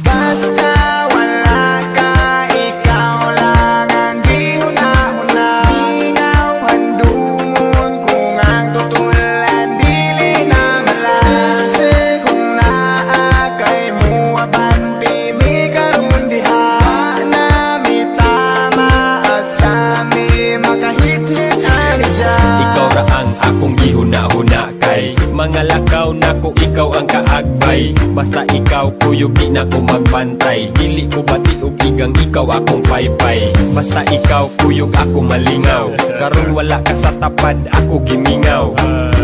Basta wala ka, ikaw lang ang gihuna-huna. Ingaw handungon kung ang tutulan dili na malase. Kung naa kay mo abanti mi karon diha na mi tama asami makahit-hit ani dyan. Ikaw ra ang akong gihuna-huna kay mga lakaw nako ikaw ang kaagbay. Basta ikaw kuyog di na ko magbantay. Dili ko bati og igang ikaw akong paypay. Basta ikaw kuyog ako malingaw. Karon wala ka sa tapad ako gimingaw.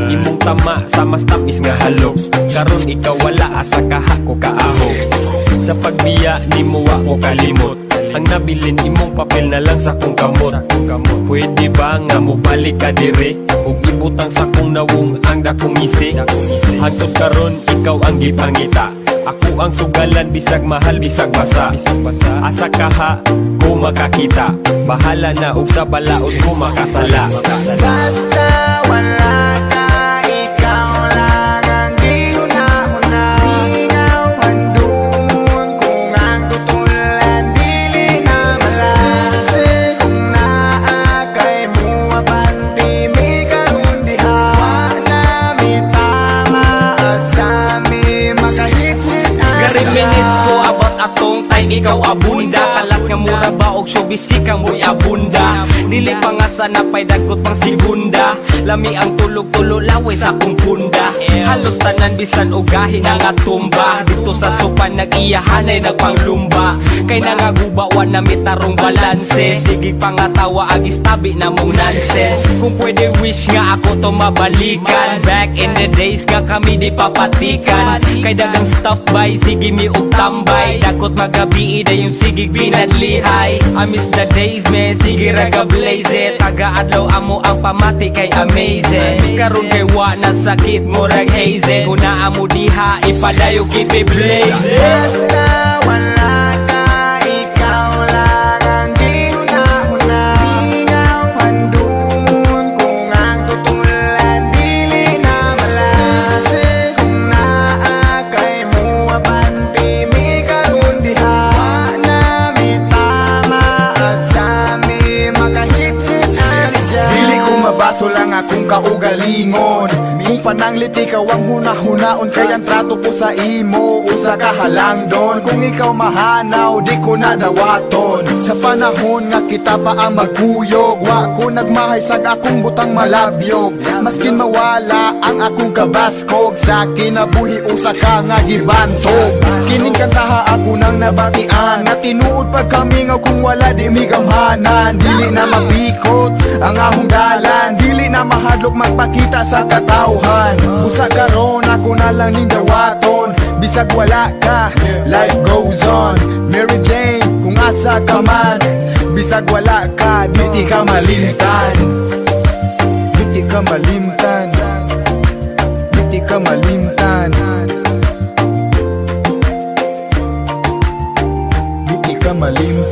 Imong tama sa mas tapis nga halok. Karon ikaw wala asa kaha ko kaaho. Sa pagbiya nimo wa ko kalimot. Ang nabilin imong papel na lang sa kong kamot. Pwede ba nga mo balik ka dire ug ibutang sa kong nawong ang dakong isi. Hangtod karon ikaw ang gipangita. Ako ang sugalan bisag mahal bisag basa. Asa kaha ko makakita. Bahala na ug sa balaod ko makasala. Basta wala ka, ikaw lang ang gihuna-huna. Ingaw handungon kung ang tutulan dili na malase. Kung naa kay mo abanti mi karon diha na mi tama asami makahit-hit Gari minutes ko about atong time ikaw abunda. Kalat nga mura ba og showbiz chika mo'y abunda. Dili pa nga sana pay dagot pang segunda. Lami ang tulog-tulo laway sa akong punda. Halos tanan bisan og gahi na nga tumba. Dito sa sopan nag-iyahanay nagpanglumba. Kay nangagubawa na mitarong balanse. Sige pa nga tawa agis tabi na mong nonsense. Kung pwede wish nga ako to mabalikan. Back in the days nga kami di papatikan. Kay dagang stuff by sige mi og tambay. Dakot magabi ida yung sigig binadlihay. I miss the days man, sige raga blaze it. Taga-adlaw amo ang pamati kay amazing. Karon kay wa na sakit mo rag haze. Kung naa mo diha ipadayo keep it blaze. Basta wala ka, ikaw lang ang gihuna-huna. Ingaw handungon kung ang tutulan dili na malase. Kung naa kay mo abanti mi karon diha na mi tama asami makahit-hit ani dyan. Dili ko mabaso lang akong kaugalingon. Ming pananglit ikaw ang huna-hunaon. Kaya ang trato ko sa imo usa ka halangdon. Kung ikaw mahanaw di ko na dawaton. Sa panahon nga kita pa ang magkuyog, wa ko nagmahay sag akong butang malabyog. Maskin mawala ang akong kabaskog, sa kinabuhi usa ka nga gibantog. Kining kantaha ako nang nabatian, nga tinuod pag kami nga kung wala di mi gamhanan. Dili na mapikot ang ahong dalan, dili na mahadlok magpakita sa katawhan. Usa karon ako na lang ning dawaton. Bisag wala ka, life goes on. Mary Jane, kung asa ka man. Bisag wala ka, di ka malimtan. Di ka malimtan. Di ka malimtan. Di ka malimtan.